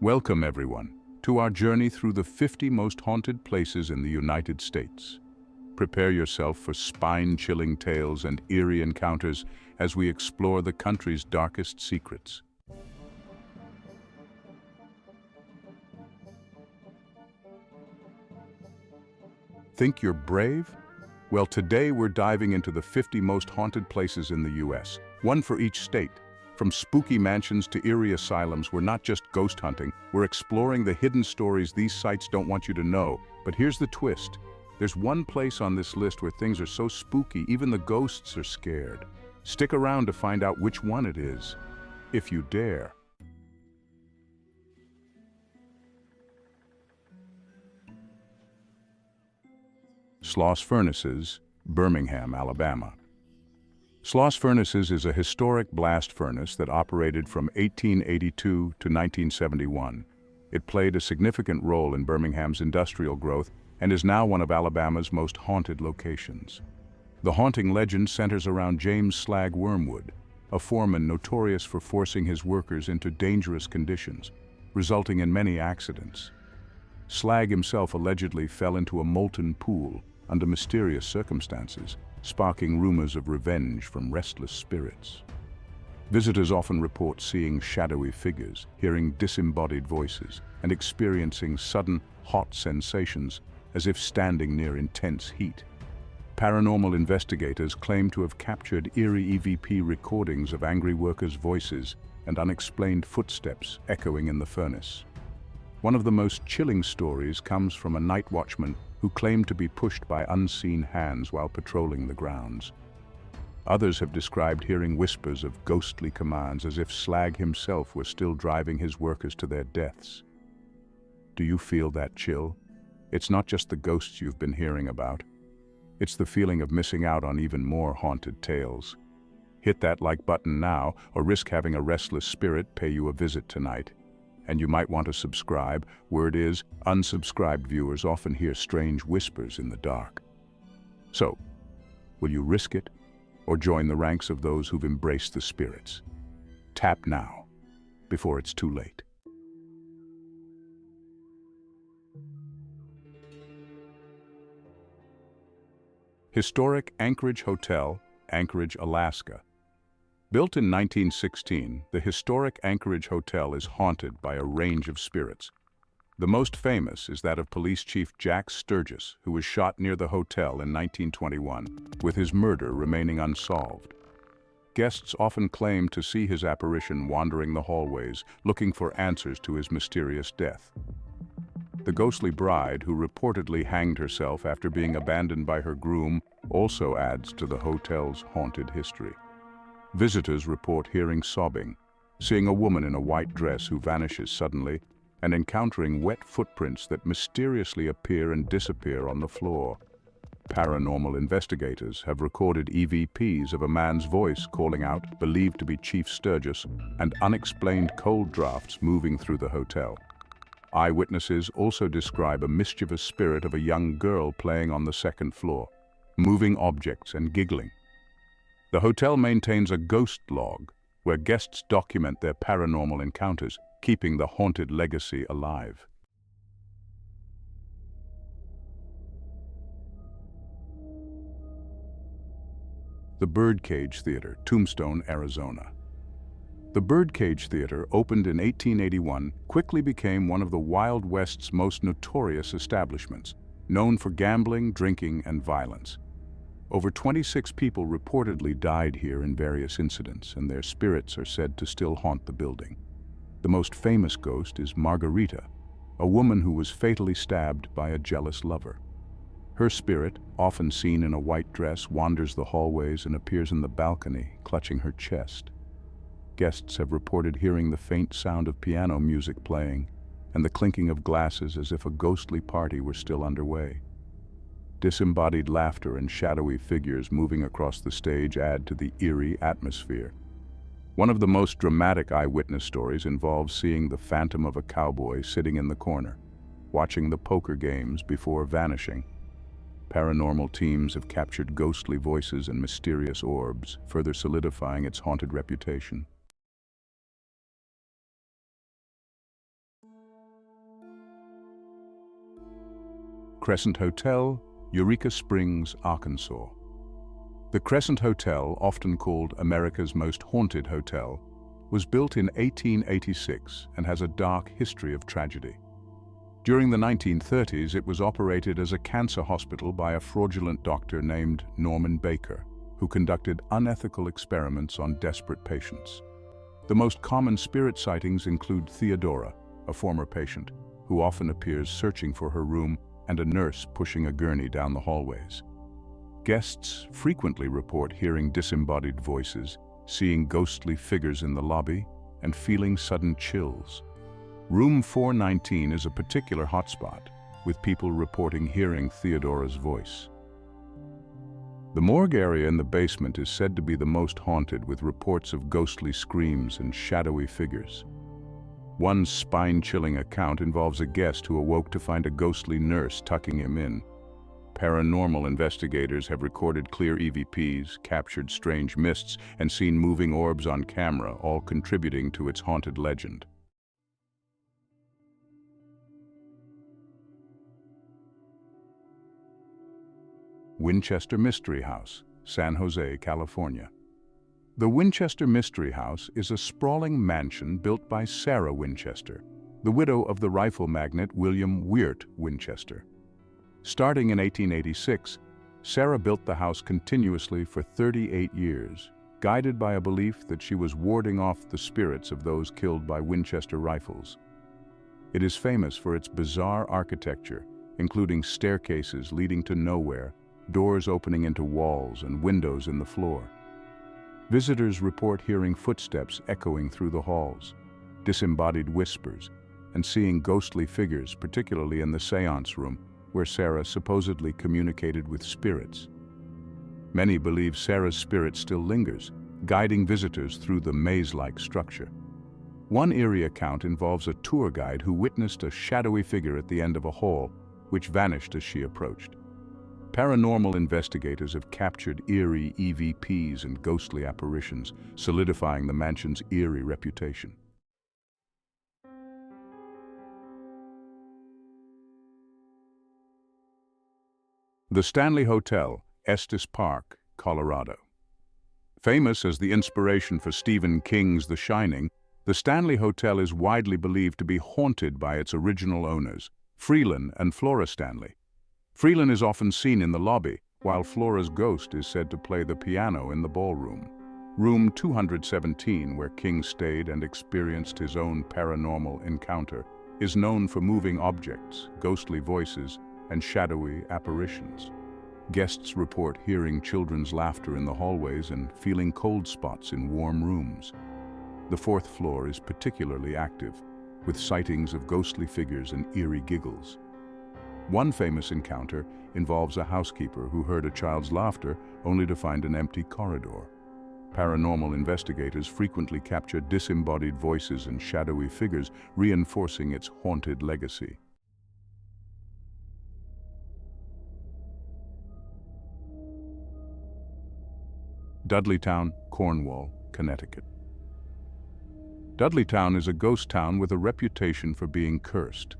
Welcome, everyone, to our journey through the 50 most haunted places in the United States. Prepare yourself for spine-chilling tales and eerie encounters as we explore the country's darkest secrets. Think you're brave? Well, today we're diving into the 50 most haunted places in the U.S., one for each state. From spooky mansions to eerie asylums, we're not just ghost hunting, we're exploring the hidden stories these sites don't want you to know. But here's the twist. There's one place on this list where things are so spooky, even the ghosts are scared. Stick around to find out which one it is, if you dare. Sloth Furnaces, Birmingham, Alabama. Sloth Furnaces is a historic blast furnace that operated from 1882 to 1971. It played a significant role in Birmingham's industrial growth and is now one of Alabama's most haunted locations. The haunting legend centers around James Slag Wormwood, a foreman notorious for forcing his workers into dangerous conditions, resulting in many accidents. Slag himself allegedly fell into a molten pool under mysterious circumstances, sparking rumors of revenge from restless spirits. Visitors often report seeing shadowy figures, hearing disembodied voices, and experiencing sudden, hot sensations as if standing near intense heat. Paranormal investigators claim to have captured eerie EVP recordings of angry workers' voices and unexplained footsteps echoing in the furnace. One of the most chilling stories comes from a night watchman who claimed to be pushed by unseen hands while patrolling the grounds. Others have described hearing whispers of ghostly commands as if Slag himself were still driving his workers to their deaths. Do you feel that chill? It's not just the ghosts you've been hearing about. It's the feeling of missing out on even more haunted tales. Hit that like button now, or risk having a restless spirit pay you a visit tonight. And you might want to subscribe. Word is, unsubscribed viewers often hear strange whispers in the dark. So, will you risk it, or join the ranks of those who've embraced the spirits? Tap now, before it's too late. Historic Anchorage Hotel, Anchorage, Alaska. Built in 1916, the historic Anchorage Hotel is haunted by a range of spirits. The most famous is that of Police Chief Jack Sturgis, who was shot near the hotel in 1921, with his murder remaining unsolved. Guests often claim to see his apparition wandering the hallways, looking for answers to his mysterious death. The ghostly bride, who reportedly hanged herself after being abandoned by her groom, also adds to the hotel's haunted history. Visitors report hearing sobbing, seeing a woman in a white dress who vanishes suddenly, and encountering wet footprints that mysteriously appear and disappear on the floor. Paranormal investigators have recorded EVPs of a man's voice calling out, believed to be Chief Sturgis, and unexplained cold drafts moving through the hotel. Eyewitnesses also describe a mischievous spirit of a young girl playing on the second floor, moving objects and giggling. The hotel maintains a ghost log, where guests document their paranormal encounters, keeping the haunted legacy alive. The Birdcage Theater, Tombstone, Arizona. The Birdcage Theater, opened in 1881, quickly became one of the Wild West's most notorious establishments, known for gambling, drinking, and violence. Over 26 people reportedly died here in various incidents, and their spirits are said to still haunt the building. The most famous ghost is Margarita, a woman who was fatally stabbed by a jealous lover. Her spirit, often seen in a white dress, wanders the hallways and appears in the balcony, clutching her chest. Guests have reported hearing the faint sound of piano music playing and the clinking of glasses as if a ghostly party were still underway. Disembodied laughter and shadowy figures moving across the stage add to the eerie atmosphere. One of the most dramatic eyewitness stories involves seeing the phantom of a cowboy sitting in the corner, watching the poker games before vanishing. Paranormal teams have captured ghostly voices and mysterious orbs, further solidifying its haunted reputation. Crescent Hotel, Eureka Springs, Arkansas. The Crescent Hotel, often called America's most haunted hotel, was built in 1886 and has a dark history of tragedy. During the 1930s, it was operated as a cancer hospital by a fraudulent doctor named Norman Baker, who conducted unethical experiments on desperate patients. The most common spirit sightings include Theodora, a former patient, who often appears searching for her room, and a nurse pushing a gurney down the hallways. Guests frequently report hearing disembodied voices, seeing ghostly figures in the lobby, and feeling sudden chills. Room 419 is a particular hotspot, with people reporting hearing Theodora's voice. The morgue area in the basement is said to be the most haunted, with reports of ghostly screams and shadowy figures. One spine-chilling account involves a guest who awoke to find a ghostly nurse tucking him in. Paranormal investigators have recorded clear EVPs, captured strange mists, and seen moving orbs on camera, all contributing to its haunted legend. Winchester Mystery House, San Jose, California. The Winchester Mystery House is a sprawling mansion built by Sarah Winchester, the widow of the rifle magnate William Wirt Winchester. Starting in 1886, Sarah built the house continuously for 38 years, guided by a belief that she was warding off the spirits of those killed by Winchester rifles. It is famous for its bizarre architecture, including staircases leading to nowhere, doors opening into walls, and windows in the floor. Visitors report hearing footsteps echoing through the halls, disembodied whispers, and seeing ghostly figures, particularly in the seance room, where Sarah supposedly communicated with spirits. Many believe Sarah's spirit still lingers, guiding visitors through the maze-like structure. One eerie account involves a tour guide who witnessed a shadowy figure at the end of a hall, which vanished as she approached. Paranormal investigators have captured eerie EVPs and ghostly apparitions, solidifying the mansion's eerie reputation. The Stanley Hotel, Estes Park, Colorado. Famous as the inspiration for Stephen King's The Shining, the Stanley Hotel is widely believed to be haunted by its original owners, Freeland and Flora Stanley. Freeland is often seen in the lobby, while Flora's ghost is said to play the piano in the ballroom. Room 217, where King stayed and experienced his own paranormal encounter, is known for moving objects, ghostly voices, and shadowy apparitions. Guests report hearing children's laughter in the hallways and feeling cold spots in warm rooms. The fourth floor is particularly active, with sightings of ghostly figures and eerie giggles. One famous encounter involves a housekeeper who heard a child's laughter only to find an empty corridor. Paranormal investigators frequently capture disembodied voices and shadowy figures, reinforcing its haunted legacy. Dudleytown, Cornwall, Connecticut. Dudleytown is a ghost town with a reputation for being cursed.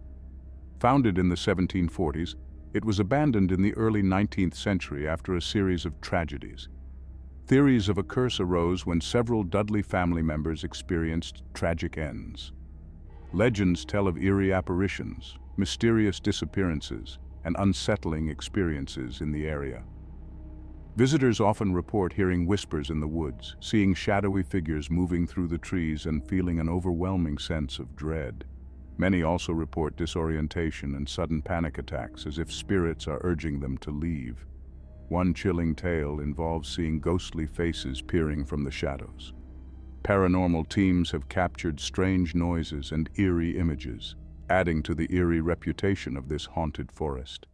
Founded in the 1740s, it was abandoned in the early 19th century after a series of tragedies. Theories of a curse arose when several Dudley family members experienced tragic ends. Legends tell of eerie apparitions, mysterious disappearances, and unsettling experiences in the area. Visitors often report hearing whispers in the woods, seeing shadowy figures moving through the trees, and feeling an overwhelming sense of dread. Many also report disorientation and sudden panic attacks, as if spirits are urging them to leave. One chilling tale involves seeing ghostly faces peering from the shadows. Paranormal teams have captured strange noises and eerie images, adding to the eerie reputation of this haunted forest.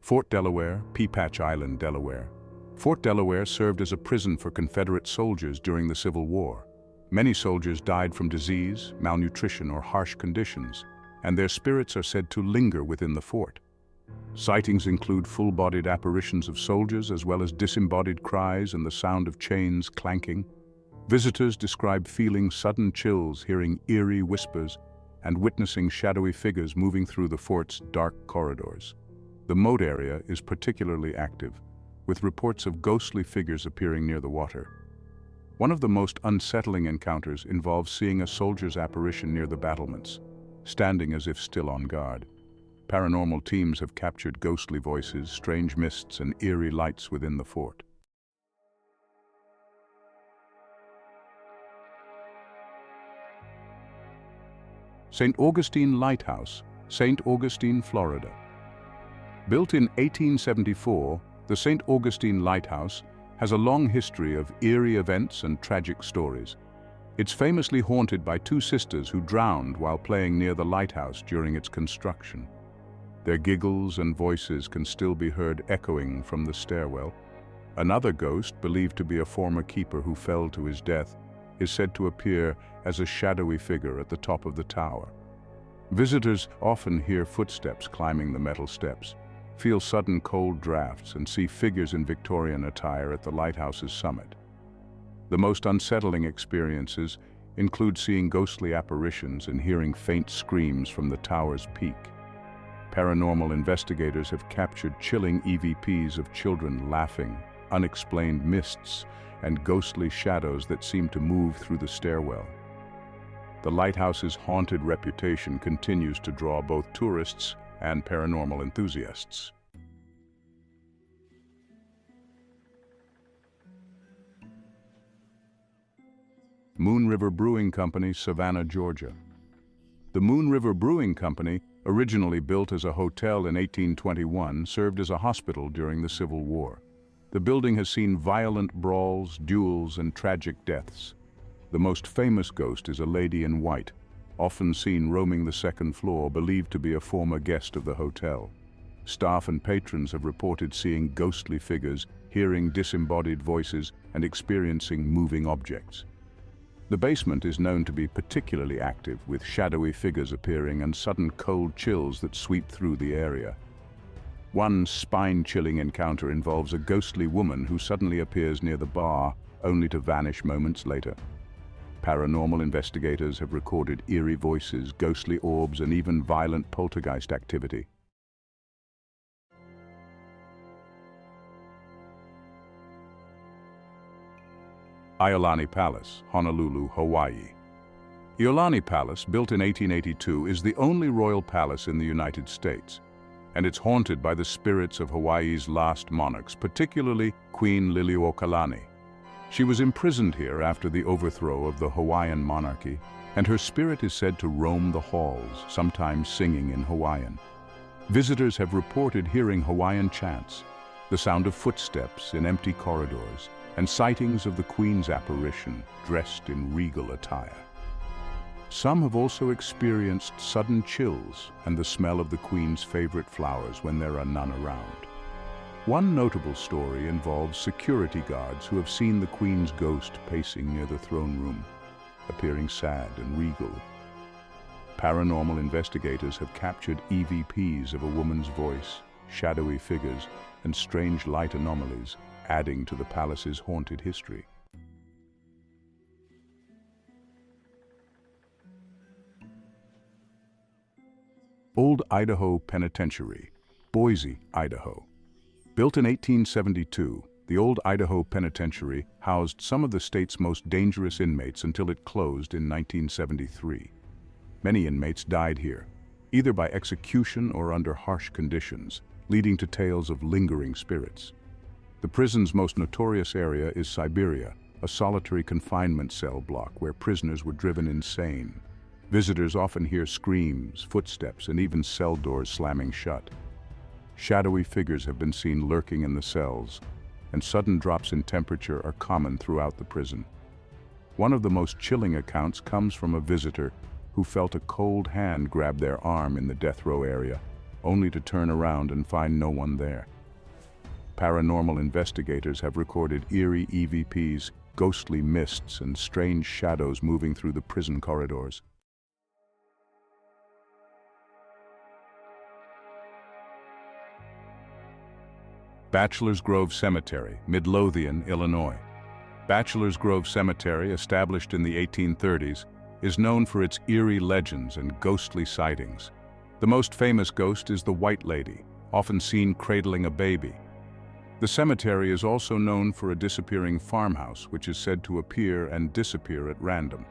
Fort Delaware, Peapatch Island, Delaware. Fort Delaware served as a prison for Confederate soldiers during the Civil War. Many soldiers died from disease, malnutrition, or harsh conditions, and their spirits are said to linger within the fort. Sightings include full-bodied apparitions of soldiers, as well as disembodied cries and the sound of chains clanking. Visitors describe feeling sudden chills, hearing eerie whispers, and witnessing shadowy figures moving through the fort's dark corridors. The moat area is particularly active, with reports of ghostly figures appearing near the water. One of the most unsettling encounters involves seeing a soldier's apparition near the battlements, standing as if still on guard. Paranormal teams have captured ghostly voices, strange mists, and eerie lights within the fort. St. Augustine Lighthouse, St. Augustine, Florida. Built in 1874, the St. Augustine Lighthouse has a long history of eerie events and tragic stories. It's famously haunted by two sisters who drowned while playing near the lighthouse during its construction. Their giggles and voices can still be heard echoing from the stairwell. Another ghost, believed to be a former keeper who fell to his death, is said to appear as a shadowy figure at the top of the tower. Visitors often hear footsteps climbing the metal steps, feel sudden cold drafts, and see figures in Victorian attire at the lighthouse's summit. The most unsettling experiences include seeing ghostly apparitions and hearing faint screams from the tower's peak. Paranormal investigators have captured chilling EVPs of children laughing, unexplained mists, and ghostly shadows that seem to move through the stairwell. The lighthouse's haunted reputation continues to draw both tourists and paranormal enthusiasts. Moon River Brewing Company, Savannah, Georgia. The Moon River Brewing Company, originally built as a hotel in 1821, served as a hospital during the Civil War. The building has seen violent brawls, duels, and tragic deaths. The most famous ghost is a lady in white, often seen roaming the second floor, believed to be a former guest of the hotel. Staff and patrons have reported seeing ghostly figures, hearing disembodied voices, and experiencing moving objects. The basement is known to be particularly active, with shadowy figures appearing and sudden cold chills that sweep through the area. One spine-chilling encounter involves a ghostly woman who suddenly appears near the bar, only to vanish moments later. Paranormal investigators have recorded eerie voices, ghostly orbs, and even violent poltergeist activity. Iolani Palace, Honolulu, Hawaii. Iolani Palace, built in 1882, is the only royal palace in the United States, and it's haunted by the spirits of Hawaii's last monarchs, particularly Queen Liliuokalani. She was imprisoned here after the overthrow of the Hawaiian monarchy, and her spirit is said to roam the halls, sometimes singing in Hawaiian. Visitors have reported hearing Hawaiian chants, the sound of footsteps in empty corridors, and sightings of the Queen's apparition, dressed in regal attire. Some have also experienced sudden chills and the smell of the Queen's favorite flowers when there are none around. One notable story involves security guards who have seen the Queen's ghost pacing near the throne room, appearing sad and regal. Paranormal investigators have captured EVPs of a woman's voice, shadowy figures, and strange light anomalies, adding to the palace's haunted history. Old Idaho Penitentiary, Boise, Idaho. Built in 1872, the Old Idaho Penitentiary housed some of the state's most dangerous inmates until it closed in 1973. Many inmates died here, either by execution or under harsh conditions, leading to tales of lingering spirits. The prison's most notorious area is Siberia, a solitary confinement cell block where prisoners were driven insane. Visitors often hear screams, footsteps, and even cell doors slamming shut. Shadowy figures have been seen lurking in the cells, and sudden drops in temperature are common throughout the prison. One of the most chilling accounts comes from a visitor who felt a cold hand grab their arm in the death row area, only to turn around and find no one there. Paranormal investigators have recorded eerie EVPs, ghostly mists, and strange shadows moving through the prison corridors. Bachelors Grove Cemetery, Midlothian, Illinois. Bachelors Grove Cemetery, established in the 1830s, is known for its eerie legends and ghostly sightings. The most famous ghost is the White Lady, often seen cradling a baby. The cemetery is also known for a disappearing farmhouse, which is said to appear and disappear at random.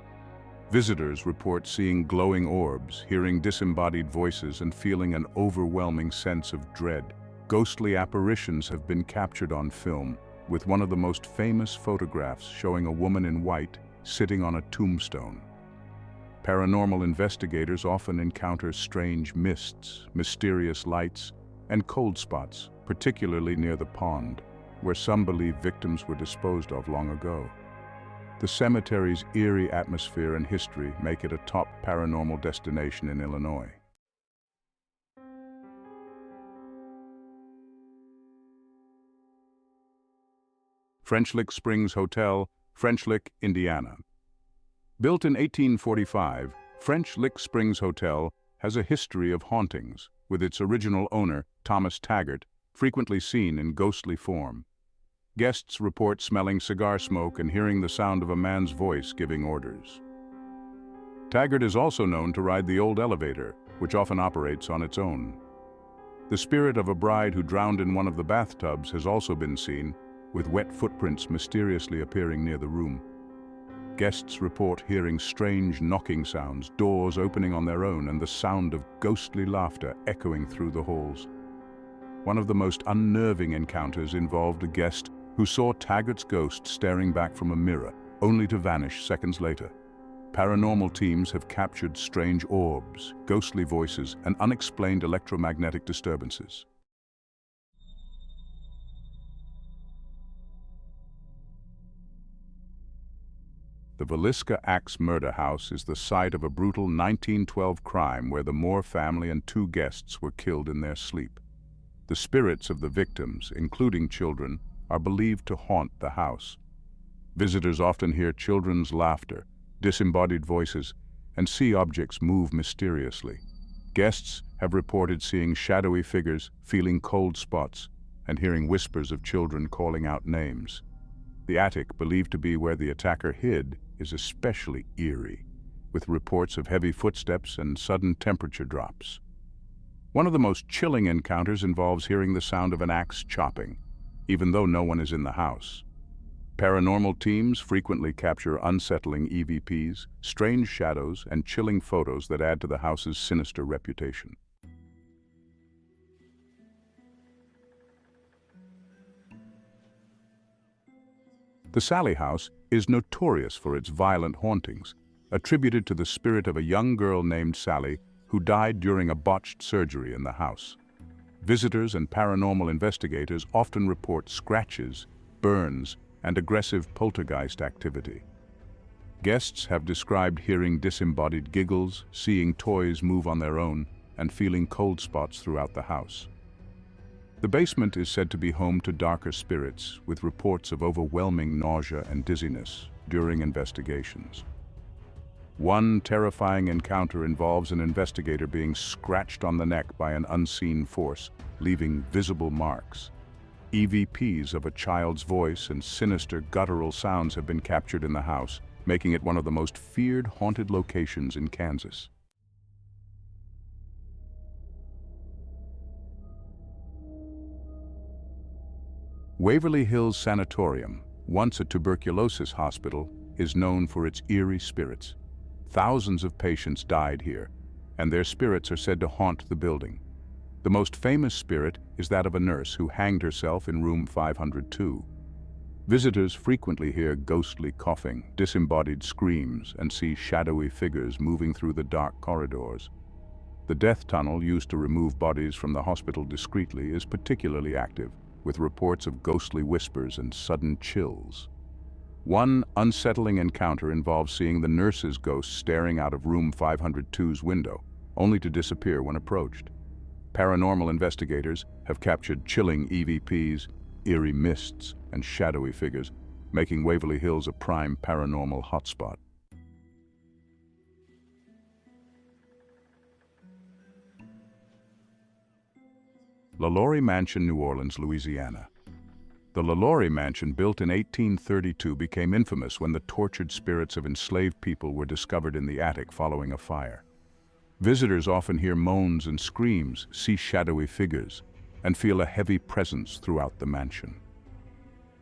Visitors report seeing glowing orbs, hearing disembodied voices, and feeling an overwhelming sense of dread. Ghostly apparitions have been captured on film, with one of the most famous photographs showing a woman in white sitting on a tombstone. Paranormal investigators often encounter strange mists, mysterious lights, and cold spots, particularly near the pond, where some believe victims were disposed of long ago. The cemetery's eerie atmosphere and history make it a top paranormal destination in Illinois. French Lick Springs Hotel, French Lick, Indiana. Built in 1845, French Lick Springs Hotel has a history of hauntings, with its original owner, Thomas Taggart, frequently seen in ghostly form. Guests report smelling cigar smoke and hearing the sound of a man's voice giving orders. Taggart is also known to ride the old elevator, which often operates on its own. The spirit of a bride who drowned in one of the bathtubs has also been seen, with wet footprints mysteriously appearing near the room. Guests report hearing strange knocking sounds, doors opening on their own, and the sound of ghostly laughter echoing through the halls. One of the most unnerving encounters involved a guest who saw Taggart's ghost staring back from a mirror, only to vanish seconds later. Paranormal teams have captured strange orbs, ghostly voices, and unexplained electromagnetic disturbances. The Valiisa Axe Murder House is the site of a brutal 1912 crime where the Moore family and 2 guests were killed in their sleep. The spirits of the victims, including children, are believed to haunt the house. Visitors often hear children's laughter, disembodied voices, and see objects move mysteriously. Guests have reported seeing shadowy figures, feeling cold spots, and hearing whispers of children calling out names. The attic, believed to be where the attacker hid, is especially eerie, with reports of heavy footsteps and sudden temperature drops. One of the most chilling encounters involves hearing the sound of an axe chopping, even though no one is in the house. Paranormal teams frequently capture unsettling EVPs, strange shadows, and chilling photos that add to the house's sinister reputation. The Sally House is notorious for its violent hauntings, attributed to the spirit of a young girl named Sally who died during a botched surgery in the house. Visitors and paranormal investigators often report scratches, burns, and aggressive poltergeist activity. Guests have described hearing disembodied giggles, seeing toys move on their own, and feeling cold spots throughout the house. The basement is said to be home to darker spirits, with reports of overwhelming nausea and dizziness during investigations. One terrifying encounter involves an investigator being scratched on the neck by an unseen force, leaving visible marks. EVPs of a child's voice and sinister guttural sounds have been captured in the house, making it one of the most feared haunted locations in Kansas. Waverly Hills Sanatorium, once a tuberculosis hospital, is known for its eerie spirits. Thousands of patients died here, and their spirits are said to haunt the building. The most famous spirit is that of a nurse who hanged herself in room 502. Visitors frequently hear ghostly coughing, disembodied screams, and see shadowy figures moving through the dark corridors. The death tunnel used to remove bodies from the hospital discreetly is particularly active, with reports of ghostly whispers and sudden chills. One unsettling encounter involves seeing the nurse's ghost staring out of room 502's window, only to disappear when approached. Paranormal investigators have captured chilling EVPs, eerie mists, and shadowy figures, making Waverly Hills a prime paranormal hotspot. LaLaurie Mansion, New Orleans, Louisiana. The LaLaurie Mansion, built in 1832, became infamous when the tortured spirits of enslaved people were discovered in the attic following a fire. Visitors often hear moans and screams, see shadowy figures, and feel a heavy presence throughout the mansion.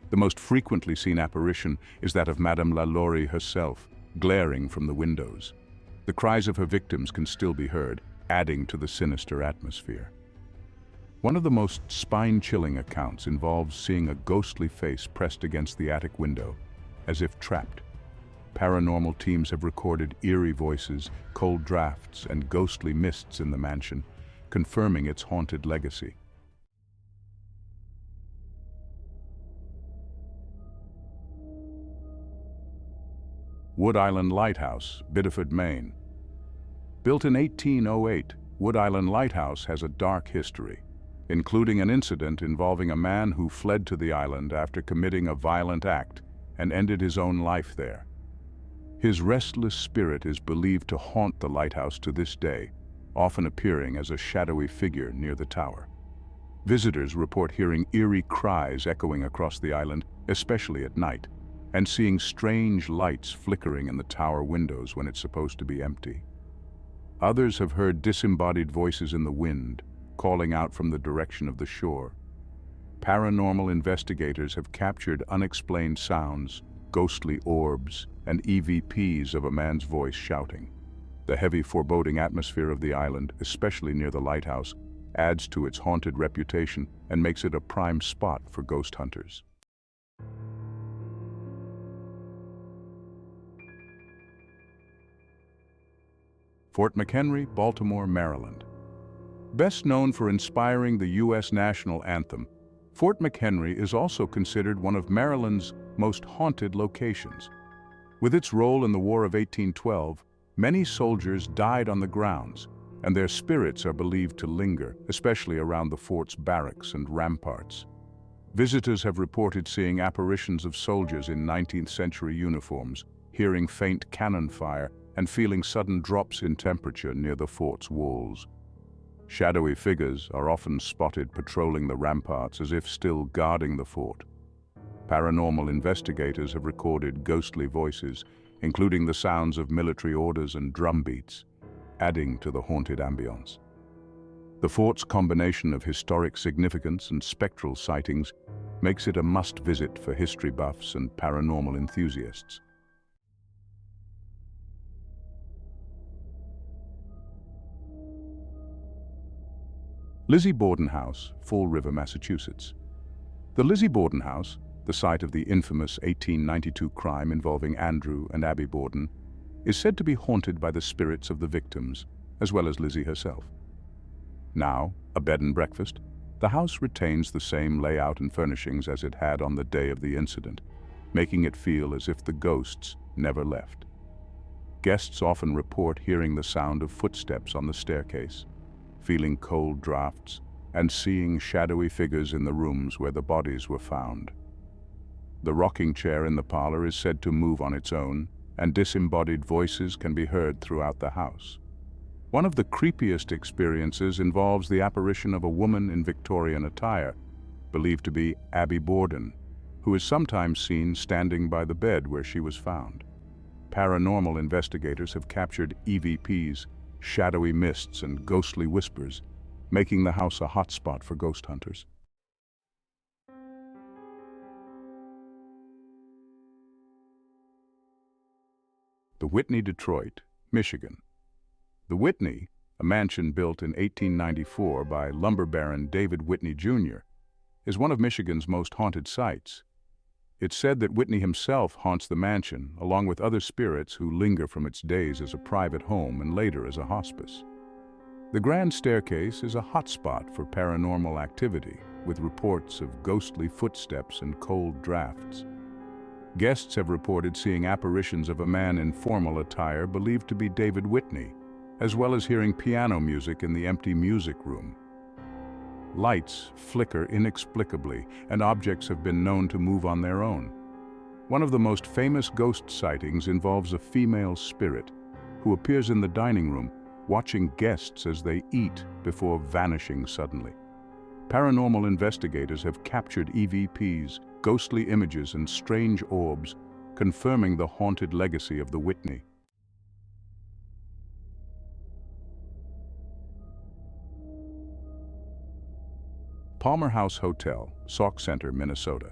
The most frequently seen apparition is that of Madame LaLaurie herself, glaring from the windows. The cries of her victims can still be heard, adding to the sinister atmosphere. One of the most spine-chilling accounts involves seeing a ghostly face pressed against the attic window, as if trapped. Paranormal teams have recorded eerie voices, cold drafts, and ghostly mists in the mansion, confirming its haunted legacy. Wood Island Lighthouse, Biddeford, Maine. Built in 1808, Wood Island Lighthouse has a dark history, including an incident involving a man who fled to the island after committing a violent act and ended his own life there. His restless spirit is believed to haunt the lighthouse to this day, often appearing as a shadowy figure near the tower. Visitors report hearing eerie cries echoing across the island, especially at night, and seeing strange lights flickering in the tower windows when it's supposed to be empty. Others have heard disembodied voices in the wind, calling out from the direction of the shore. Paranormal investigators have captured unexplained sounds, ghostly orbs, and EVPs of a man's voice shouting. The heavy, foreboding atmosphere of the island, especially near the lighthouse, adds to its haunted reputation and makes it a prime spot for ghost hunters. Fort McHenry, Baltimore, Maryland. Best known for inspiring the U.S. national anthem, Fort McHenry is also considered one of Maryland's most haunted locations. With its role in the War of 1812, many soldiers died on the grounds, and their spirits are believed to linger, especially around the fort's barracks and ramparts. Visitors have reported seeing apparitions of soldiers in 19th-century uniforms, hearing faint cannon fire, and feeling sudden drops in temperature near the fort's walls. Shadowy figures are often spotted patrolling the ramparts as if still guarding the fort. Paranormal investigators have recorded ghostly voices, including the sounds of military orders and drum beats, adding to the haunted ambience. The fort's combination of historic significance and spectral sightings makes it a must-visit for history buffs and paranormal enthusiasts. Lizzie Borden House, Fall River, Massachusetts. The Lizzie Borden House, the site of the infamous 1892 crime involving Andrew and Abby Borden, is said to be haunted by the spirits of the victims, as well as Lizzie herself. Now, a bed and breakfast, the house retains the same layout and furnishings as it had on the day of the incident, making it feel as if the ghosts never left. Guests often report hearing the sound of footsteps on the staircase, feeling cold drafts, and seeing shadowy figures in the rooms where the bodies were found. The rocking chair in the parlor is said to move on its own, and disembodied voices can be heard throughout the house. One of the creepiest experiences involves the apparition of a woman in Victorian attire, believed to be Abby Borden, who is sometimes seen standing by the bed where she was found. Paranormal investigators have captured EVPs, shadowy mists, and ghostly whispers, making the house a hotspot for ghost hunters. The Whitney, Detroit, Michigan. The Whitney, a mansion built in 1894 by lumber baron David Whitney, Jr., is one of Michigan's most haunted sites. It's said that Whitney himself haunts the mansion, along with other spirits who linger from its days as a private home and later as a hospice. The grand staircase is a hotspot for paranormal activity, with reports of ghostly footsteps and cold drafts. Guests have reported seeing apparitions of a man in formal attire believed to be David Whitney, as well as hearing piano music in the empty music room. Lights flicker inexplicably, and objects have been known to move on their own. One of the most famous ghost sightings involves a female spirit who appears in the dining room, watching guests as they eat before vanishing suddenly. paranormal investigators have captured EVPs, ghostly images, and strange orbs, confirming the haunted legacy of the Whitney. Palmer House Hotel, Sauk Center, Minnesota.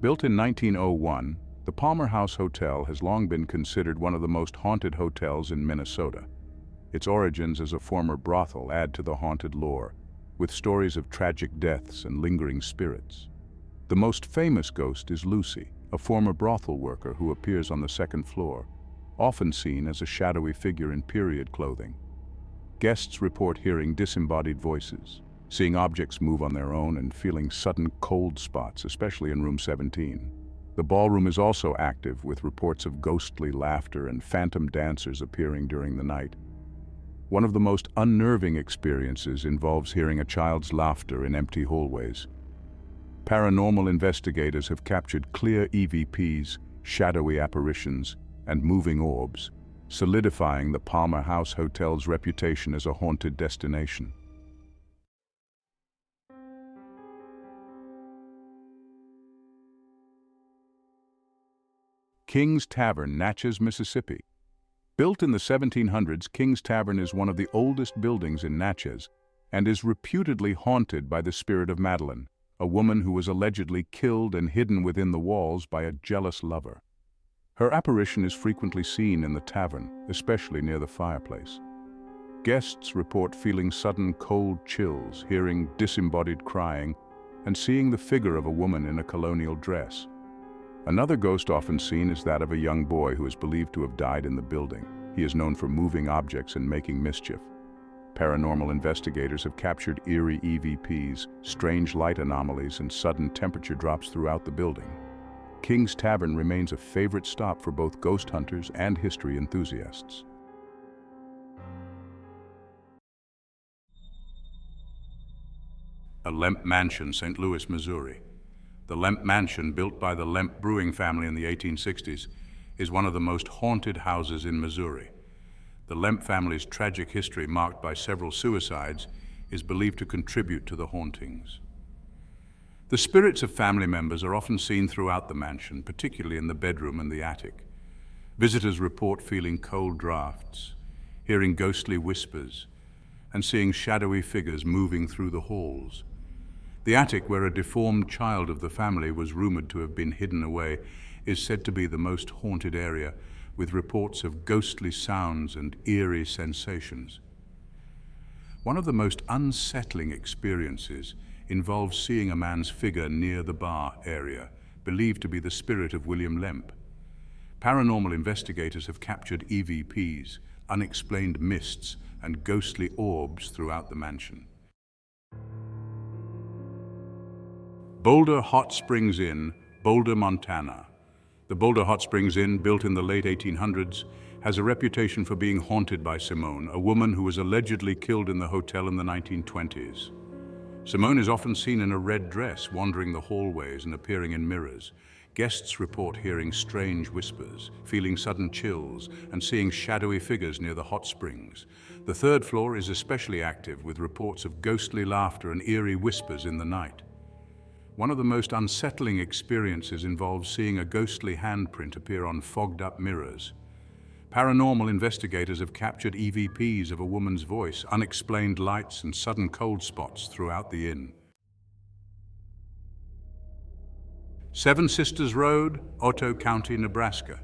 Built in 1901, the Palmer House Hotel has long been considered one of the most haunted hotels in Minnesota. Its origins as a former brothel add to the haunted lore, with stories of tragic deaths and lingering spirits. The most famous ghost is Lucy, a former brothel worker who appears on the second floor, often seen as a shadowy figure in period clothing. Guests report hearing disembodied voices, seeing objects move on their own, and feeling sudden cold spots, especially in room 17. The ballroom is also active, with reports of ghostly laughter and phantom dancers appearing during the night. One of the most unnerving experiences involves hearing a child's laughter in empty hallways. Paranormal investigators have captured clear EVPs, shadowy apparitions, and moving orbs, solidifying the Palmer House Hotel's reputation as a haunted destination. King's Tavern, Natchez, Mississippi. Built in the 1700s, King's Tavern is one of the oldest buildings in Natchez and is reputedly haunted by the spirit of Madeline, a woman who was allegedly killed and hidden within the walls by a jealous lover. Her apparition is frequently seen in the tavern, especially near the fireplace. Guests report feeling sudden cold chills, hearing disembodied crying, and seeing the figure of a woman in a colonial dress. Another ghost often seen is that of a young boy who is believed to have died in the building. He is known for moving objects and making mischief. Paranormal investigators have captured eerie EVPs, strange light anomalies, and sudden temperature drops throughout the building. King's Tavern remains a favorite stop for both ghost hunters and history enthusiasts. LMP Mansion, St. Louis, Missouri. The LMP Mansion, built by the LMP Brewing family in the 1860s, is one of the most haunted houses in Missouri. The LMP family's tragic history, marked by several suicides, is believed to contribute to the hauntings. The spirits of family members are often seen throughout the mansion, particularly in the bedroom and the attic. Visitors report feeling cold drafts, hearing ghostly whispers, and seeing shadowy figures moving through the halls. The attic, where a deformed child of the family was rumored to have been hidden away, is said to be the most haunted area, with reports of ghostly sounds and eerie sensations. One of the most unsettling experiences involves seeing a man's figure near the bar area, believed to be the spirit of William Lemp. Paranormal investigators have captured EVPs, unexplained mists, and ghostly orbs throughout the mansion. Boulder Hot Springs Inn, Boulder, Montana. The Boulder Hot Springs Inn, built in the late 1800s, has a reputation for being haunted by Simone, a woman who was allegedly killed in the hotel in the 1920s. Simone is often seen in a red dress, wandering the hallways and appearing in mirrors. Guests report hearing strange whispers, feeling sudden chills, and seeing shadowy figures near the hot springs. The third floor is especially active, with reports of ghostly laughter and eerie whispers in the night. One of the most unsettling experiences involves seeing a ghostly handprint appear on fogged-up mirrors. Paranormal investigators have captured EVPs of a woman's voice, unexplained lights, and sudden cold spots throughout the inn. Seven Sisters Road, Otto County, Nebraska.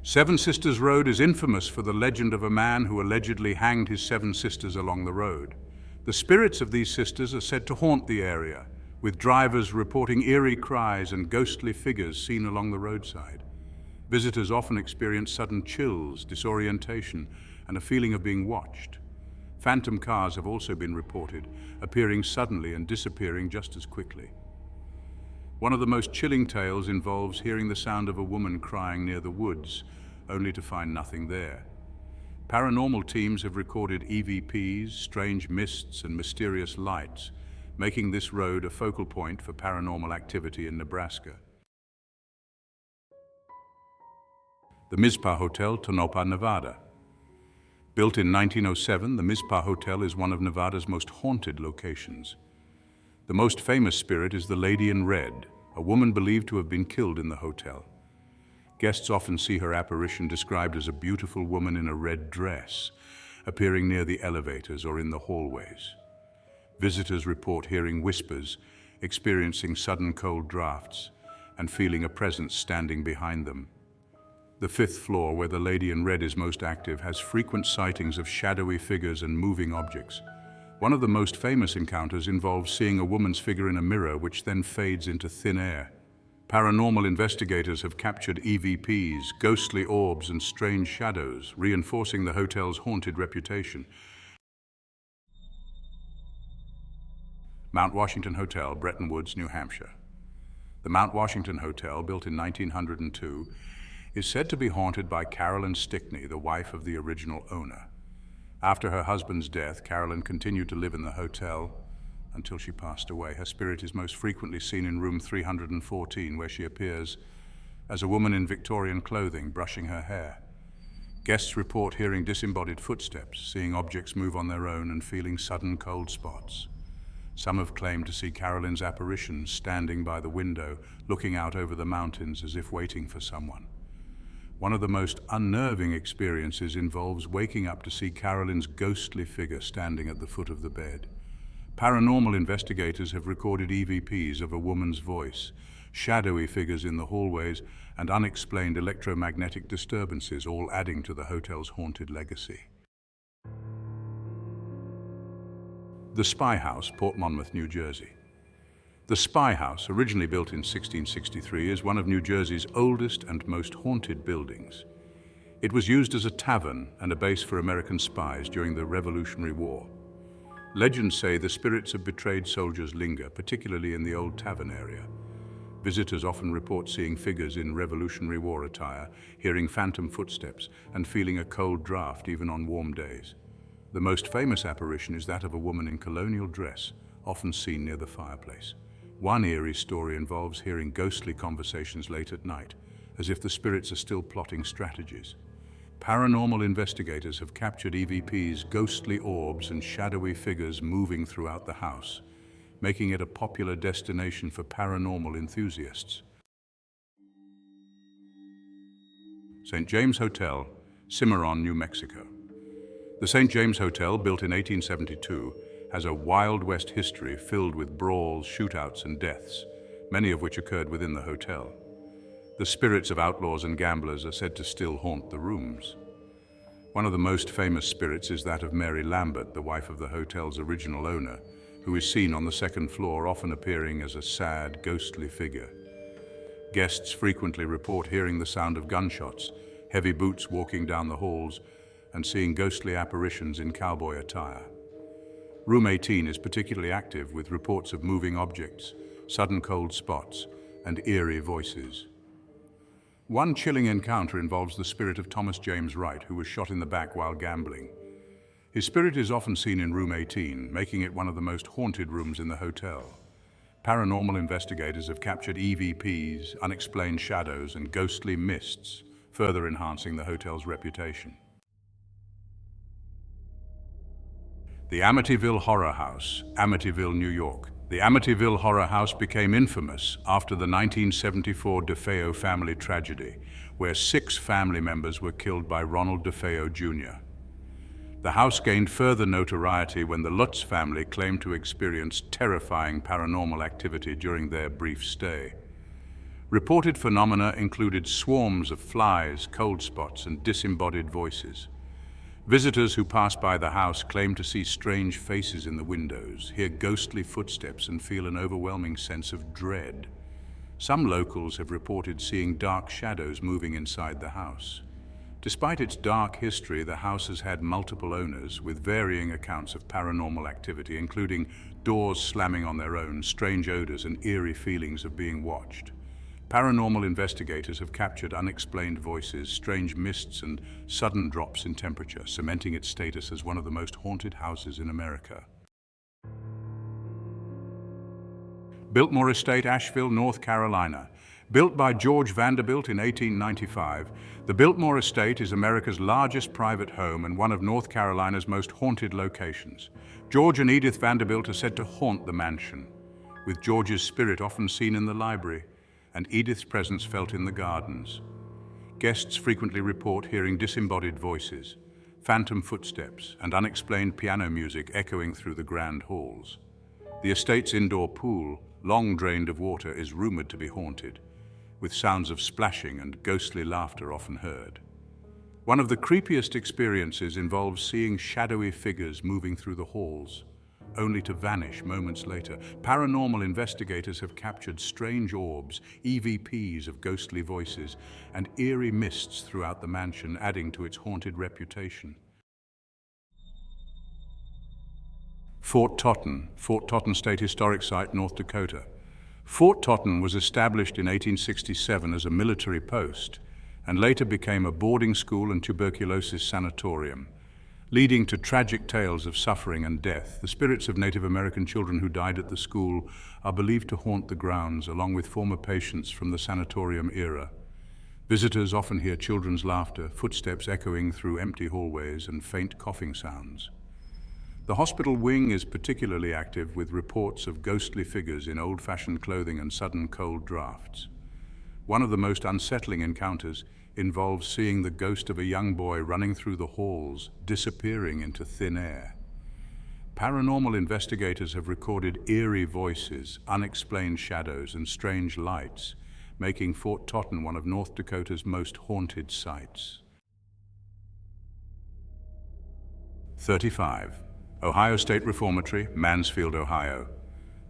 Seven Sisters Road is infamous for the legend of a man who allegedly hanged his seven sisters along the road. The spirits of these sisters are said to haunt the area, with drivers reporting eerie cries and ghostly figures seen along the roadside. Visitors often experience sudden chills, disorientation, and a feeling of being watched. Phantom cars have also been reported, appearing suddenly and disappearing just as quickly. One of the most chilling tales involves hearing the sound of a woman crying near the woods, only to find nothing there. Paranormal teams have recorded EVPs, strange mists, and mysterious lights, making this road a focal point for paranormal activity in Nebraska. The Mispa Hotel, Tonopah, Nevada. Built in 1907, the Mispa Hotel is one of Nevada's most haunted locations. The most famous spirit is the Lady in Red, a woman believed to have been killed in the hotel. Guests often see her apparition described as a beautiful woman in a red dress, appearing near the elevators or in the hallways. Visitors report hearing whispers, experiencing sudden cold drafts, and feeling a presence standing behind them. The fifth floor, where the Lady in Red is most active, has frequent sightings of shadowy figures and moving objects. One of the most famous encounters involves seeing a woman's figure in a mirror which then fades into thin air. Paranormal investigators have captured EVPs, ghostly orbs, and strange shadows, reinforcing the hotel's haunted reputation. Mount Washington Hotel, Bretton Woods, New Hampshire. The Mount Washington Hotel, built in 1902, is said to be haunted by Carolyn Stickney, the wife of the original owner. After her husband's death, Carolyn continued to live in the hotel until she passed away. Her spirit is most frequently seen in room 314, where she appears as a woman in Victorian clothing, brushing her hair. Guests report hearing disembodied footsteps, seeing objects move on their own, and feeling sudden cold spots. Some have claimed to see Carolyn's apparition standing by the window, looking out over the mountains as if waiting for someone. One of the most unnerving experiences involves waking up to see Carolyn's ghostly figure standing at the foot of the bed. Paranormal investigators have recorded EVPs of a woman's voice, shadowy figures in the hallways, and unexplained electromagnetic disturbances, all adding to the hotel's haunted legacy. The Spy House, Port Monmouth, New Jersey. The Spy House, originally built in 1663, is one of New Jersey's oldest and most haunted buildings. It was used as a tavern and a base for American spies during the Revolutionary War. Legends say the spirits of betrayed soldiers linger, particularly in the old tavern area. Visitors often report seeing figures in Revolutionary War attire, hearing phantom footsteps, and feeling a cold draft even on warm days. The most famous apparition is that of a woman in colonial dress, often seen near the fireplace. One eerie story involves hearing ghostly conversations late at night, as if the spirits are still plotting strategies. Paranormal investigators have captured EVPs, ghostly orbs, and shadowy figures moving throughout the house, making it a popular destination for paranormal enthusiasts. St. James Hotel, Cimarron, New Mexico. The St. James Hotel, built in 1872, has a Wild West history filled with brawls, shootouts, and deaths, many of which occurred within the hotel. The spirits of outlaws and gamblers are said to still haunt the rooms. One of the most famous spirits is that of Mary Lambert, the wife of the hotel's original owner, who is seen on the second floor, often appearing as a sad, ghostly figure. Guests frequently report hearing the sound of gunshots, heavy boots walking down the halls, and seeing ghostly apparitions in cowboy attire. Room 18 is particularly active, with reports of moving objects, sudden cold spots, and eerie voices. One chilling encounter involves the spirit of Thomas James Wright, who was shot in the back while gambling. His spirit is often seen in room 18, making it one of the most haunted rooms in the hotel. Paranormal investigators have captured EVPs, unexplained shadows, and ghostly mists, further enhancing the hotel's reputation. The Amityville Horror House, Amityville, New York. The Amityville Horror House became infamous after the 1974 DeFeo family tragedy, where 6 family members were killed by Ronald DeFeo Jr. The house gained further notoriety when the Lutz family claimed to experience terrifying paranormal activity during their brief stay. Reported phenomena included swarms of flies, cold spots, and disembodied voices. Visitors who pass by the house claim to see strange faces in the windows, hear ghostly footsteps, and feel an overwhelming sense of dread. Some locals have reported seeing dark shadows moving inside the house. Despite its dark history, the house has had multiple owners with varying accounts of paranormal activity, including doors slamming on their own, strange odors, and eerie feelings of being watched. Paranormal investigators have captured unexplained voices, strange mists, and sudden drops in temperature, cementing its status as one of the most haunted houses in America. Biltmore Estate, Asheville, North Carolina. Built by George Vanderbilt in 1895, the Biltmore Estate is America's largest private home and one of North Carolina's most haunted locations. George and Edith Vanderbilt are said to haunt the mansion. with George's spirit often seen in the library and Edith's presence felt in the gardens. Guests frequently report hearing disembodied voices, phantom footsteps, and unexplained piano music echoing through the grand halls. The estate's indoor pool, long drained of water, is rumored to be haunted, with sounds of splashing and ghostly laughter often heard. One of the creepiest experiences involves seeing shadowy figures moving through the halls, only to vanish moments later. Paranormal investigators have captured strange orbs, EVPs of ghostly voices, and eerie mists throughout the mansion, adding to its haunted reputation. Fort Totten State Historic Site, North Dakota. Fort Totten was established in 1867 as a military post and later became a boarding school and tuberculosis sanatorium, leading to tragic tales of suffering and death. The spirits of Native American children who died at the school are believed to haunt the grounds, along with former patients from the sanatorium era. Visitors often hear children's laughter, footsteps echoing through empty hallways, and faint coughing sounds. The hospital wing is particularly active, with reports of ghostly figures in old-fashioned clothing and sudden cold drafts. One of the most unsettling encounters involves seeing the ghost of a young boy running through the halls, disappearing into thin air. Paranormal investigators have recorded eerie voices, unexplained shadows, and strange lights, making Fort Totten one of North Dakota's most haunted sites. 35. Ohio State Reformatory, Mansfield, Ohio.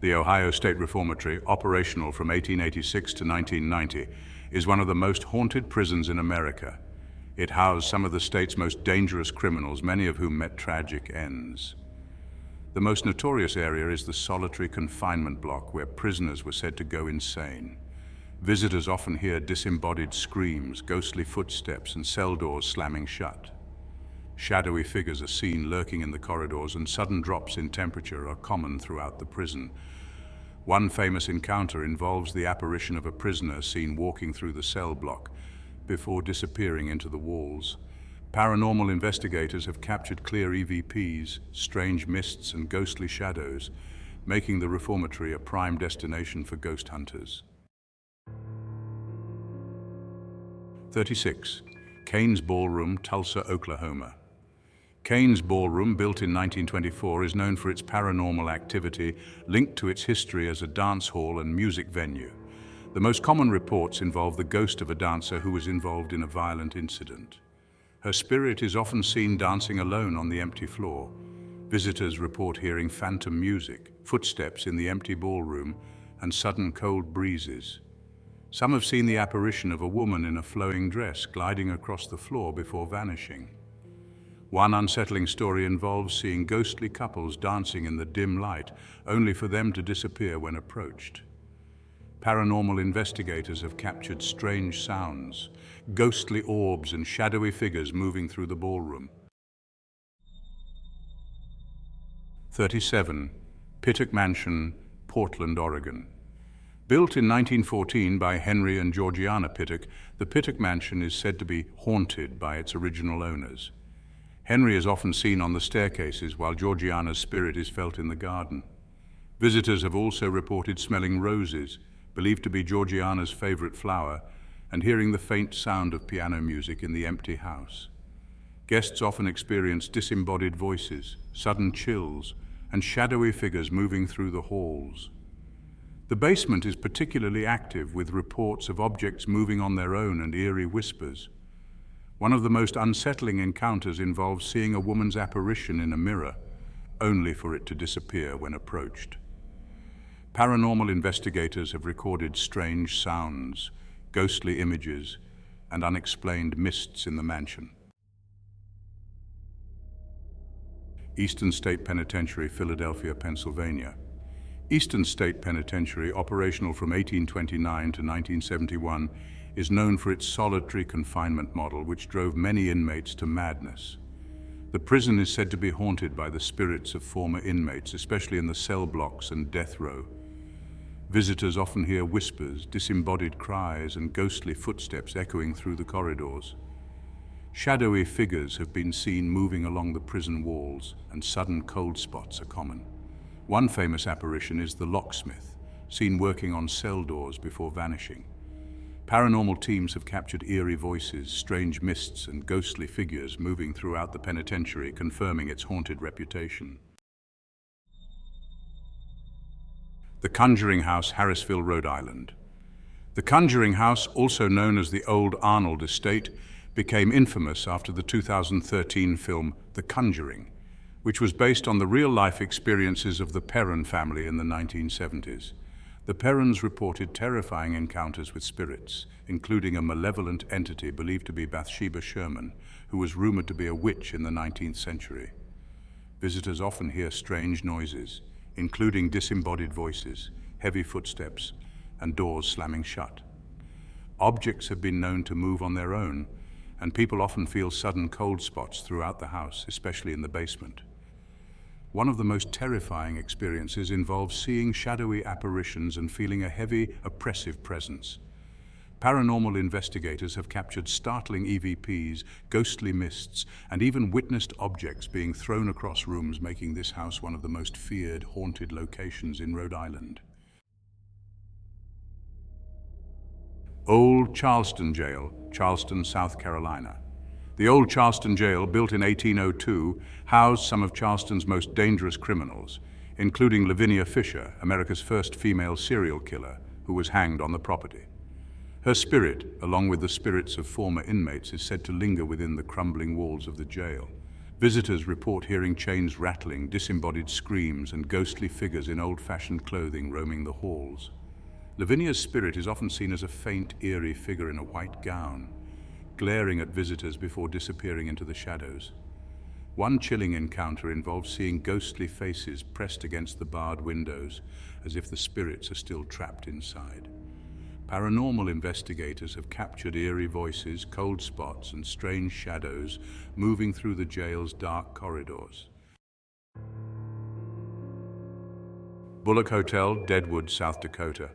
The Ohio State Reformatory, operational from 1886 to 1990, is one of the most haunted prisons in America. It housed some of the state's most dangerous criminals, many of whom met tragic ends. The most notorious area is the solitary confinement block, where prisoners were said to go insane. Visitors often hear disembodied screams, ghostly footsteps, and cell doors slamming shut. Shadowy figures are seen lurking in the corridors, and sudden drops in temperature are common throughout the prison. One famous encounter involves the apparition of a prisoner seen walking through the cell block before disappearing into the walls. Paranormal investigators have captured clear EVPs, strange mists, and ghostly shadows, making the reformatory a prime destination for ghost hunters. 36. Kane's Ballroom, Tulsa, Oklahoma. Kane's Ballroom, built in 1924, is known for its paranormal activity linked to its history as a dance hall and music venue. The most common reports involve the ghost of a dancer who was involved in a violent incident. Her spirit is often seen dancing alone on the empty floor. Visitors report hearing phantom music, footsteps in the empty ballroom, and sudden cold breezes. Some have seen the apparition of a woman in a flowing dress gliding across the floor before vanishing. One unsettling story involves seeing ghostly couples dancing in the dim light, only for them to disappear when approached. Paranormal investigators have captured strange sounds, ghostly orbs, and shadowy figures moving through the ballroom. 37. Pittock Mansion, Portland, Oregon. Built in 1914 by Henry and Georgiana Pittock, the Pittock Mansion is said to be haunted by its original owners. Henry is often seen on the staircases, while Georgiana's spirit is felt in the garden. Visitors have also reported smelling roses, believed to be Georgiana's favorite flower, and hearing the faint sound of piano music in the empty house. Guests often experience disembodied voices, sudden chills, and shadowy figures moving through the halls. The basement is particularly active, with reports of objects moving on their own and eerie whispers. One of the most unsettling encounters involves seeing a woman's apparition in a mirror, only for it to disappear when approached. Paranormal investigators have recorded strange sounds, ghostly images, and unexplained mists in the mansion. Eastern State Penitentiary, Philadelphia, Pennsylvania. Eastern State Penitentiary, operational from 1829 to 1971, is known for its solitary confinement model, which drove many inmates to madness. The prison is said to be haunted by the spirits of former inmates, especially in the cell blocks and death row. Visitors often hear whispers, disembodied cries, and ghostly footsteps echoing through the corridors. Shadowy figures have been seen moving along the prison walls, and sudden cold spots are common. One famous apparition is the locksmith, seen working on cell doors before vanishing. Paranormal teams have captured eerie voices, strange mists, and ghostly figures moving throughout the penitentiary, confirming its haunted reputation. The Conjuring House, Harrisville, Rhode Island. The Conjuring House, also known as the Old Arnold Estate, became infamous after the 2013 film The Conjuring, which was based on the real-life experiences of the Perron family in the 1970s. The Perrons reported terrifying encounters with spirits, including a malevolent entity believed to be Bathsheba Sherman, who was rumored to be a witch in the 19th century. Visitors often hear strange noises, including disembodied voices, heavy footsteps, and doors slamming shut. Objects have been known to move on their own, and people often feel sudden cold spots throughout the house, especially in the basement. One of the most terrifying experiences involves seeing shadowy apparitions and feeling a heavy, oppressive presence. Paranormal investigators have captured startling EVPs, ghostly mists, and even witnessed objects being thrown across rooms, making this house one of the most feared, haunted locations in Rhode Island. Old Charleston Jail, Charleston, South Carolina. The old Charleston Jail, built in 1802, housed some of Charleston's most dangerous criminals, including Lavinia Fisher, America's first female serial killer, who was hanged on the property. Her spirit, along with the spirits of former inmates, is said to linger within the crumbling walls of the jail. Visitors report hearing chains rattling, disembodied screams, and ghostly figures in old-fashioned clothing roaming the halls. Lavinia's spirit is often seen as a faint, eerie figure in a white gown, glaring at visitors before disappearing into the shadows. One chilling encounter involves seeing ghostly faces pressed against the barred windows, as if the spirits are still trapped inside. Paranormal investigators have captured eerie voices, cold spots, and strange shadows moving through the jail's dark corridors. Bulock Hotel, Deadwood, South Dakota.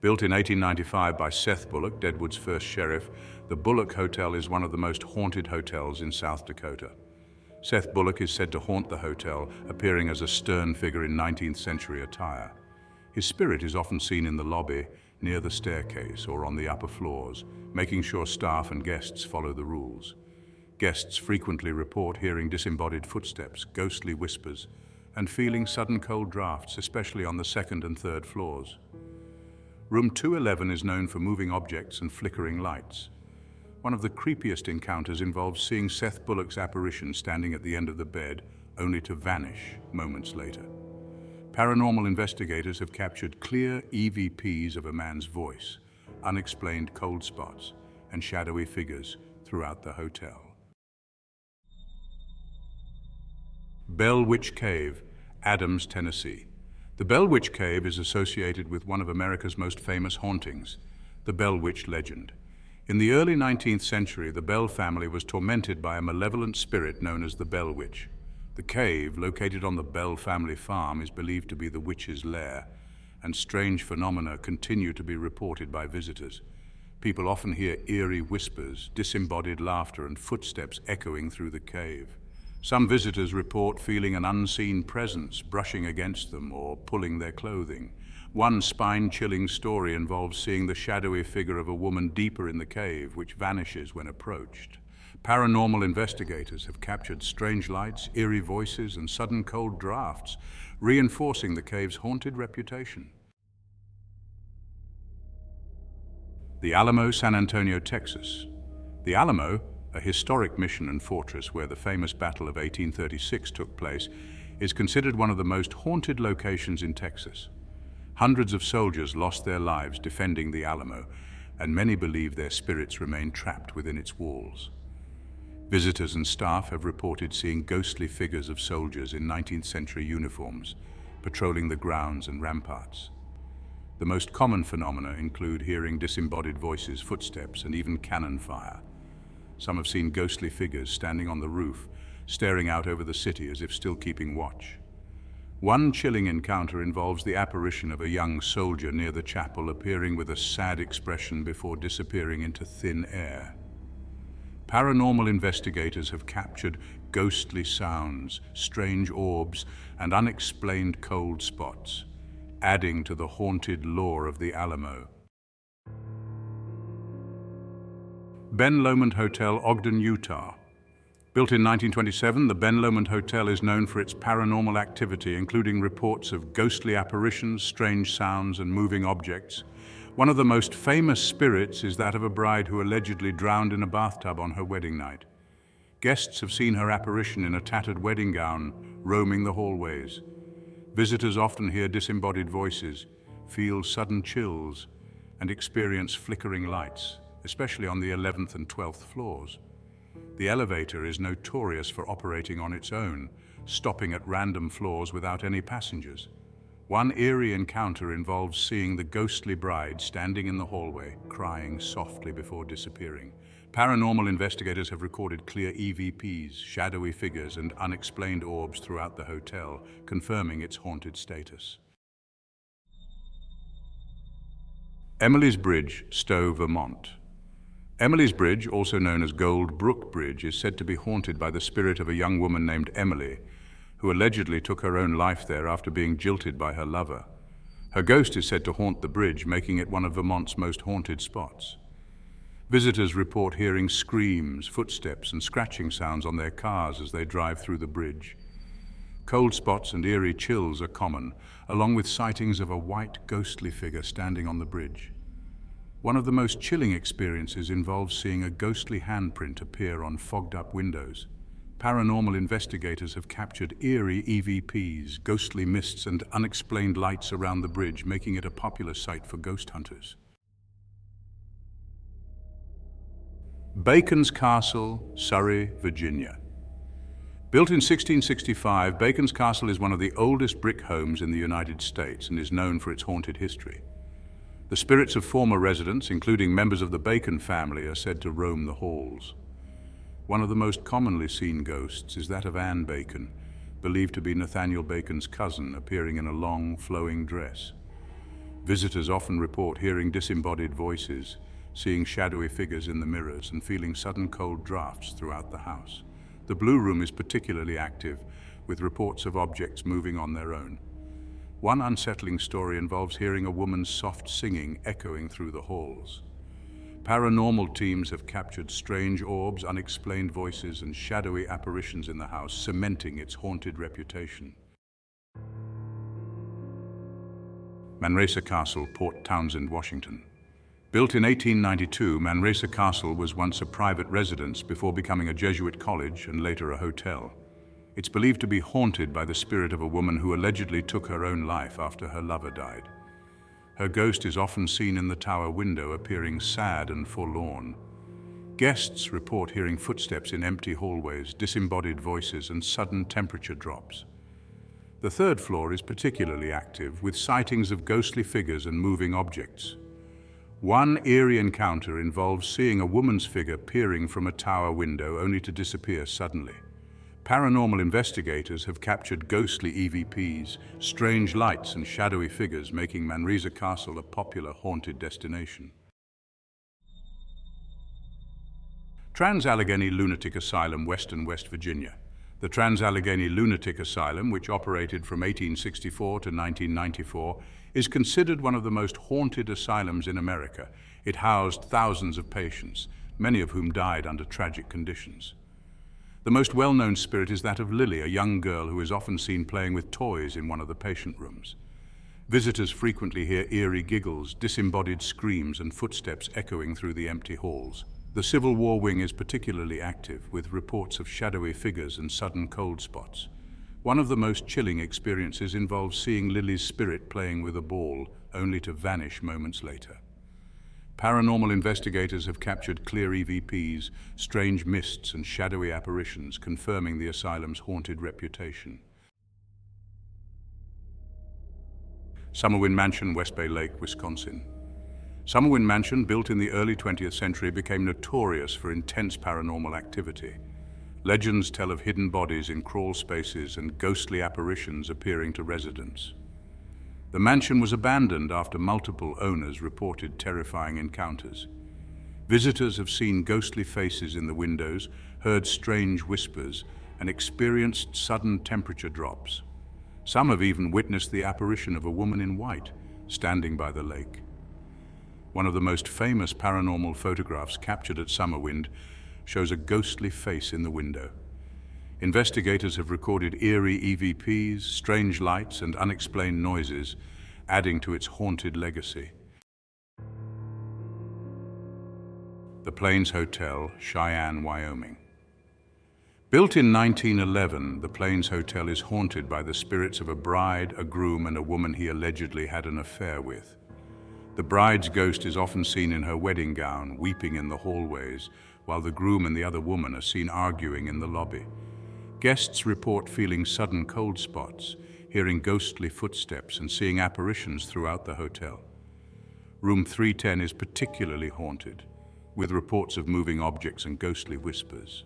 Built in 1895 by Seth Bullock, Deadwood's first sheriff, the Bulock Hotel is one of the most haunted hotels in South Dakota. Seth Bullock is said to haunt the hotel, appearing as a stern figure in 19th century attire. His spirit is often seen in the lobby, near the staircase, or on the upper floors, making sure staff and guests follow the rules. Guests frequently report hearing disembodied footsteps, ghostly whispers, and feeling sudden cold drafts, especially on the second and third floors. Room 211 is known for moving objects and flickering lights. One of the creepiest encounters involves seeing Seth Bullock's apparition standing at the end of the bed, only to vanish moments later. Paranormal investigators have captured clear EVPs of a man's voice, unexplained cold spots, and shadowy figures throughout the hotel. Bell Witch Cave, Adams, Tennessee. The Bell Witch Cave is associated with one of America's most famous hauntings, the Bell Witch legend. In the early 19th century, the Bell family was tormented by a malevolent spirit known as the Bell Witch. The cave, located on the Bell family farm, is believed to be the witch's lair, and strange phenomena continue to be reported by visitors. People often hear eerie whispers, disembodied laughter, and footsteps echoing through the cave. Some visitors report feeling an unseen presence brushing against them or pulling their clothing. One spine-chilling story involves seeing the shadowy figure of a woman deeper in the cave, which vanishes when approached. Paranormal investigators have captured strange lights, eerie voices, and sudden cold drafts, reinforcing the cave's haunted reputation. The Alamo, San Antonio, Texas. The Alamo, a historic mission and fortress where the famous Battle of 1836 took place, is considered one of the most haunted locations in Texas. Hundreds of soldiers lost their lives defending the Alamo, and many believe their spirits remain trapped within its walls. Visitors and staff have reported seeing ghostly figures of soldiers in 19th century uniforms, patrolling the grounds and ramparts. The most common phenomena include hearing disembodied voices, footsteps, and even cannon fire. Some have seen ghostly figures standing on the roof, staring out over the city as if still keeping watch. One chilling encounter involves the apparition of a young soldier near the chapel, appearing with a sad expression before disappearing into thin air. Paranormal investigators have captured ghostly sounds, strange orbs, and unexplained cold spots. adding to the haunted lore of the Alamo. Ben Lomond Hotel, Ogden, Utah. Built in 1927, the Ben Lomond Hotel is known for its paranormal activity, including reports of ghostly apparitions, strange sounds, and moving objects. One of the most famous spirits is that of a bride who allegedly drowned in a bathtub on her wedding night. Guests have seen her apparition in a tattered wedding gown, roaming the hallways. Visitors often hear disembodied voices, feel sudden chills, and experience flickering lights, especially on the 11th and 12th floors. The elevator is notorious for operating on its own, stopping at random floors without any passengers. One eerie encounter involves seeing the ghostly bride standing in the hallway, crying softly before disappearing. Paranormal investigators have recorded clear EVPs, shadowy figures, and unexplained orbs throughout the hotel, confirming its haunted status. Emily's Bridge, Stowe, Vermont. Emily's Bridge, also known as Gold Brook Bridge, is said to be haunted by the spirit of a young woman named Emily, who allegedly took her own life there after being jilted by her lover. Her ghost is said to haunt the bridge, making it one of Vermont's most haunted spots. Visitors report hearing screams, footsteps, and scratching sounds on their cars as they drive through the bridge. Cold spots and eerie chills are common, along with sightings of a white, ghostly figure standing on the bridge. One of the most chilling experiences involves seeing a ghostly handprint appear on fogged-up windows. Paranormal investigators have captured eerie EVPs, ghostly mists, and unexplained lights around the bridge, making it a popular site for ghost hunters. Bacon's Castle, Surrey, Virginia. Built in 1665, Bacon's Castle is one of the oldest brick homes in the United States and is known for its haunted history. The spirits of former residents, including members of the Bacon family, are said to roam the halls. One of the most commonly seen ghosts is that of Anne Bacon, believed to be Nathaniel Bacon's cousin, appearing in a long, flowing dress. Visitors often report hearing disembodied voices, seeing shadowy figures in the mirrors, and feeling sudden cold drafts throughout the house. The Blue Room is particularly active, with reports of objects moving on their own. One unsettling story involves hearing a woman's soft singing echoing through the halls. Paranormal teams have captured strange orbs, unexplained voices, and shadowy apparitions in the house, cementing its haunted reputation. Manresa Castle, Port Townsend, Washington. Built in 1892, Manresa Castle was once a private residence before becoming a Jesuit college and later a hotel. It's believed to be haunted by the spirit of a woman who allegedly took her own life after her lover died. Her ghost is often seen in the tower window, appearing sad and forlorn. Guests report hearing footsteps in empty hallways, disembodied voices, and sudden temperature drops. The third floor is particularly active, with sightings of ghostly figures and moving objects. One eerie encounter involves seeing a woman's figure peering from a tower window only to disappear suddenly. Paranormal investigators have captured ghostly EVPs, strange lights, and shadowy figures, making Manresa Castle a popular haunted destination. Trans-Allegheny Lunatic Asylum, Western West Virginia. The Trans-Allegheny Lunatic Asylum, which operated from 1864 to 1994, is considered one of the most haunted asylums in America. It housed thousands of patients, many of whom died under tragic conditions. The most well-known spirit is that of Lily, a young girl who is often seen playing with toys in one of the patient rooms. Visitors frequently hear eerie giggles, disembodied screams, and footsteps echoing through the empty halls. The Civil War wing is particularly active, with reports of shadowy figures and sudden cold spots. One of the most chilling experiences involves seeing Lily's spirit playing with a ball, only to vanish moments later. Paranormal investigators have captured clear EVPs, strange mists, and shadowy apparitions, confirming the asylum's haunted reputation. Summerwind Mansion, West Bay Lake, Wisconsin. Summerwind Mansion, built in the early 20th century, became notorious for intense paranormal activity. Legends tell of hidden bodies in crawl spaces and ghostly apparitions appearing to residents. The mansion was abandoned after multiple owners reported terrifying encounters. Visitors have seen ghostly faces in the windows, heard strange whispers, and experienced sudden temperature drops. Some have even witnessed the apparition of a woman in white standing by the lake. One of the most famous paranormal photographs captured at Summerwind shows a ghostly face in the window. Investigators have recorded eerie EVPs, strange lights, and unexplained noises, adding to its haunted legacy. The Plains Hotel, Cheyenne, Wyoming. Built in 1911, the Plains Hotel is haunted by the spirits of a bride, a groom, and a woman he allegedly had an affair with. The bride's ghost is often seen in her wedding gown, weeping in the hallways, while the groom and the other woman are seen arguing in the lobby. Guests report feeling sudden cold spots, hearing ghostly footsteps, and seeing apparitions throughout the hotel. Room 310 is particularly haunted, with reports of moving objects and ghostly whispers.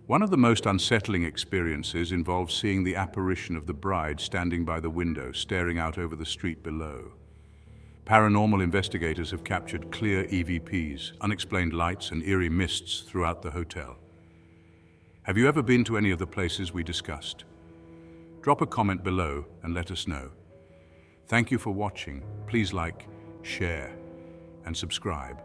One of the most unsettling experiences involves seeing the apparition of the bride standing by the window, staring out over the street below. Paranormal investigators have captured clear EVPs, unexplained lights, and eerie mists throughout the hotel. Have you ever been to any of the places we discussed? Drop a comment below and let us know. Thank you for watching. Please like, share, and subscribe.